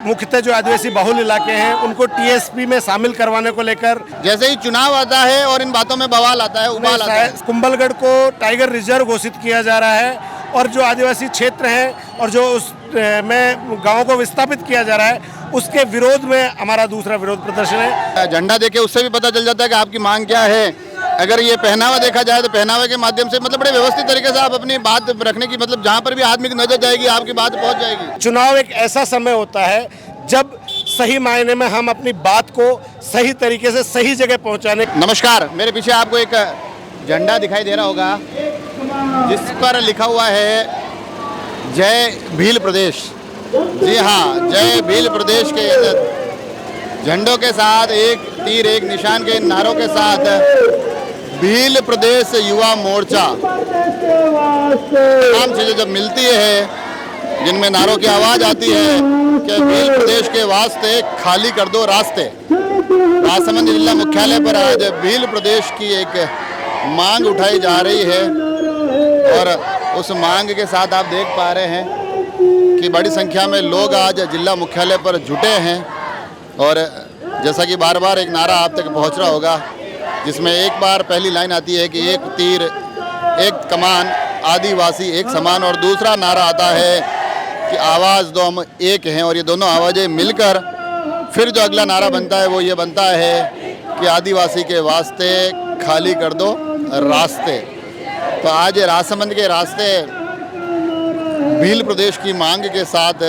मुख्यतः जो आदिवासी बहुल इलाके हैं उनको टीएसपी में शामिल करवाने को लेकर जैसे ही चुनाव आता है और इन बातों में बवाल आता है, उबाल आता है। कुंभलगढ़ को टाइगर रिजर्व घोषित किया जा रहा है और जो आदिवासी क्षेत्र हैं और जो उस में गाँव को विस्थापित किया जा रहा है उसके विरोध में हमारा दूसरा विरोध प्रदर्शन है। झंडा देके उससे भी पता चल जाता है कि आपकी मांग क्या है। अगर ये पहनावा देखा जाए तो पहनावे के माध्यम से मतलब बड़े व्यवस्थित तरीके से आप अपनी बात रखने की, मतलब जहाँ पर भी आदमी की नजर जाएगी आपकी बात पहुँच जाएगी। चुनाव एक ऐसा समय होता है जब सही मायने में हम अपनी बात को सही तरीके से सही जगह पहुंचाने। नमस्कार, मेरे पीछे आपको एक झंडा दिखाई दे रहा होगा जिस पर लिखा हुआ है जय भील प्रदेश। जी हाँ, जय भील प्रदेश के झंडों के साथ एक तीर एक निशान के नारों के साथ भील प्रदेश युवा मोर्चा तमाम चीज़ें जब मिलती है जिनमें नारों की आवाज़ आती है कि भील प्रदेश के वास्ते खाली कर दो रास्ते। राजसमंद जिला मुख्यालय पर आज भील प्रदेश की एक मांग उठाई जा रही है और उस मांग के साथ आप देख पा रहे हैं कि बड़ी संख्या में लोग आज जिला मुख्यालय पर जुटे हैं। और जैसा कि बार बार एक नारा आप तक पहुंच रहा होगा जिसमें एक बार पहली लाइन आती है कि एक तीर एक कमान आदिवासी एक समान, और दूसरा नारा आता है कि आवाज़ दो हम एक हैं। और ये दोनों आवाज़ें मिलकर फिर जो अगला नारा बनता है वो ये बनता है कि आदिवासी के वास्ते खाली कर दो रास्ते। तो आज राजसमंद के रास्ते भील प्रदेश की मांग के साथ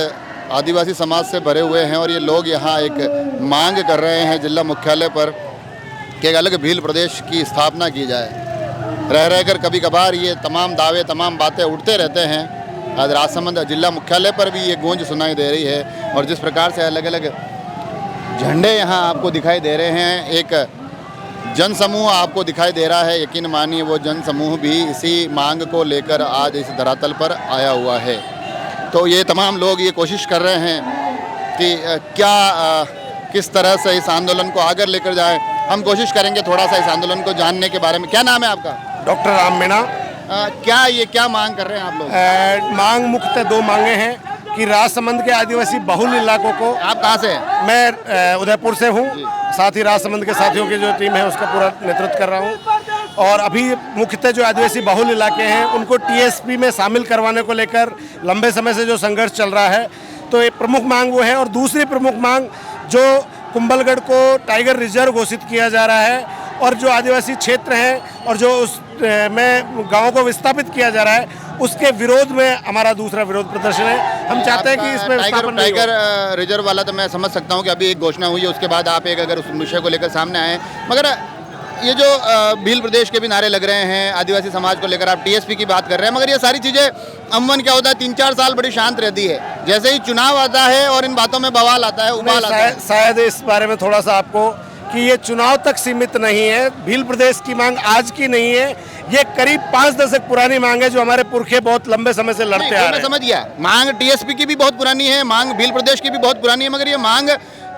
आदिवासी समाज से भरे हुए हैं और ये लोग यहाँ एक मांग कर रहे हैं जिला मुख्यालय पर कि एक अलग भील प्रदेश की स्थापना की जाए। रह रहकर कभी कभार ये तमाम दावे तमाम बातें उठते रहते हैं। आज राजसमंद जिला मुख्यालय पर भी ये गूंज सुनाई दे रही है और जिस प्रकार से अलग अलग झंडे यहाँ आपको दिखाई दे रहे हैं, एक जनसमूह आपको दिखाई दे रहा है। यकीन मानिए वो जनसमूह भी इसी मांग को लेकर आज इस धरातल पर आया हुआ है। तो ये तमाम लोग ये कोशिश कर रहे हैं कि किस तरह से इस आंदोलन को आगे लेकर जाए। हम कोशिश करेंगे थोड़ा सा इस आंदोलन को जानने के बारे में। क्या नाम है आपका? डॉक्टर राम मीणा। क्या मांग कर रहे हैं आप लोग? मांग मुख्यतः दो मांगे हैं कि राजसमंद के आदिवासी बहुल इलाकों को। आप कहाँ से हैं? मैं उदयपुर से हूँ, साथ ही राजसमंद के साथियों की जो टीम है उसका पूरा नेतृत्व कर रहा हूँ। और अभी मुख्यतः जो आदिवासी बहुल इलाके हैं उनको टीएसपी में शामिल करवाने को लेकर लंबे समय से जो संघर्ष चल रहा है, तो एक प्रमुख मांग वो है। और दूसरी प्रमुख मांग जो कुंभलगढ़ को टाइगर रिजर्व घोषित किया जा रहा है और जो आदिवासी क्षेत्र हैं और जो उस में गाँव को विस्थापित किया जा रहा है उसके विरोध में हमारा दूसरा विरोध प्रदर्शन है। हम चाहते हैं कि इसमें टाइगर रिजर्व वाला तो मैं समझ सकता हूँ कि अभी एक घोषणा हुई है, उसके बाद आप एक अगर उस विषय को लेकर सामने आए, मगर ये जो भील प्रदेश के भी नारे लग रहे हैं आदिवासी समाज को लेकर, आप टीएसपी की बात कर रहे हैं, मगर ये सारी चीज़ें अमूमन क्या होता है 3-4 साल बड़ी शांत रहती है। जैसे ही चुनाव आता है और इन बातों में बवाल आता है, उबाल आता है। शायद इस बारे में थोड़ा सा आपको कि ये चुनाव तक सीमित नहीं है। भील प्रदेश की मांग आज की नहीं है, ये करीब 5 दशक पुरानी मांग है जो हमारे पुरखे बहुत लंबे समय से लड़ते आ रहे हैं। मैं समझ गया, मांग टीएसपी की भी बहुत पुरानी है, मांग भील प्रदेश की भी बहुत पुरानी है, मगर ये मांग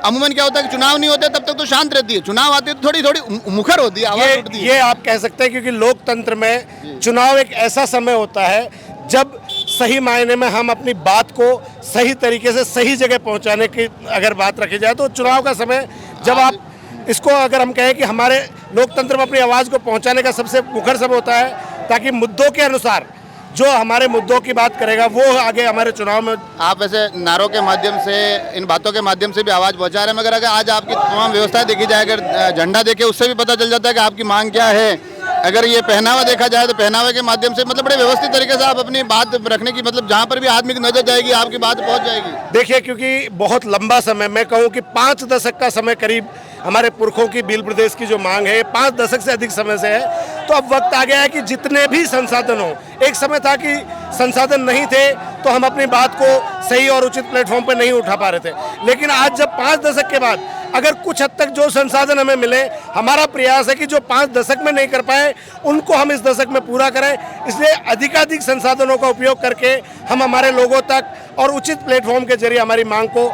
अमूमन क्या होता है कि चुनाव नहीं होते तब तक तो शांत रहती है, चुनाव आते तो थोड़ी थोड़ी मुखर होती है, आवाज उठती है। ये आप कह सकते हैं क्योंकि लोकतंत्र में चुनाव एक ऐसा समय होता है जब सही मायने में हम अपनी बात को सही तरीके से सही जगह पहुंचाने की अगर बात रखी जाए तो चुनाव का समय, जब आप इसको अगर हम कहें कि हमारे लोकतंत्र में अपनी आवाज़ को पहुंचाने का सबसे मुखर समय होता है ताकि मुद्दों के अनुसार जो हमारे मुद्दों की बात करेगा वो आगे हमारे चुनाव में। आप वैसे नारों के माध्यम से, इन बातों के माध्यम से भी आवाज़ पहुंचा रहे हैं, मगर अगर आज आपकी तमाम व्यवस्था देखी जाए, अगर झंडा देखे उससे भी पता चल जाता है कि आपकी मांग क्या है। अगर ये पहनावा देखा जाए तो पहनावे के माध्यम से मतलब बड़े व्यवस्थित तरीके से आप अपनी बात रखने की, मतलब जहाँ पर भी आदमी की नजर जाएगी आपकी बात पहुँच जाएगी। देखिए, क्योंकि बहुत लंबा समय, मैं कहूँ कि 5 दशक का समय करीब हमारे पुरखों की भील प्रदेश की जो मांग है 5 दशक से अधिक समय से है। तो अब वक्त आ गया है कि जितने भी संसाधन हो, एक समय था कि संसाधन नहीं थे तो हम अपनी बात को सही और उचित प्लेटफॉर्म पर नहीं उठा पा रहे थे, लेकिन आज जब 5 दशक के बाद अगर कुछ हद तक जो संसाधन हमें मिले, हमारा प्रयास है कि जो 5 दशक में नहीं कर पाए उनको हम इस दशक में पूरा करें। इसलिए अधिकाधिक संसाधनों का उपयोग करके हम हमारे लोगों तक और उचित प्लेटफॉर्म के जरिए हमारी मांग को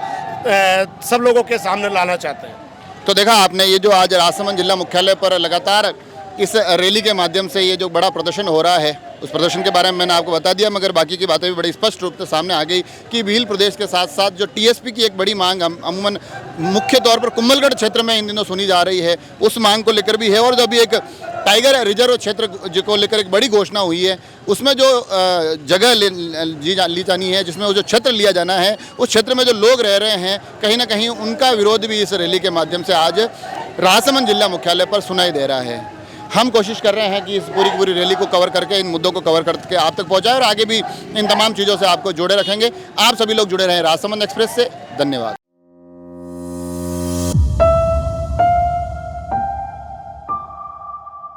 सब लोगों के सामने लाना चाहते हैं। तो देखा आपने, ये जो आज राजसमंद जिला मुख्यालय पर लगातार इस रैली के माध्यम से ये जो बड़ा प्रदर्शन हो रहा है, उस प्रदर्शन के बारे में मैंने आपको बता दिया, मगर बाकी की बातें भी बड़ी स्पष्ट रूप से सामने आ गई कि भील प्रदेश के साथ साथ जो टीएसपी की एक बड़ी मांग अमूमन मुख्य तौर पर कुंभलगढ़ क्षेत्र में इन दिनों सुनी जा रही है, उस मांग को लेकर भी है। और जो भी एक टाइगर रिजर्व क्षेत्र को लेकर एक बड़ी घोषणा हुई है, उसमें जो जगह ली जानी है, जिसमें वो जो क्षेत्र लिया जाना है, उस क्षेत्र में जो लोग रह रहे हैं, कहीं ना कहीं उनका विरोध भी इस रैली के माध्यम से आज राजसमंद जिला मुख्यालय पर सुनाई दे रहा है। हम कोशिश कर रहे हैं कि इस पूरी की पूरी रैली को कवर करके, इन मुद्दों को कवर करके आप तक पहुंचाएं और आगे भी इन तमाम चीज़ों से आपको जुड़े रखेंगे। आप सभी लोग जुड़े रहें राजसमंद एक्सप्रेस से। धन्यवाद।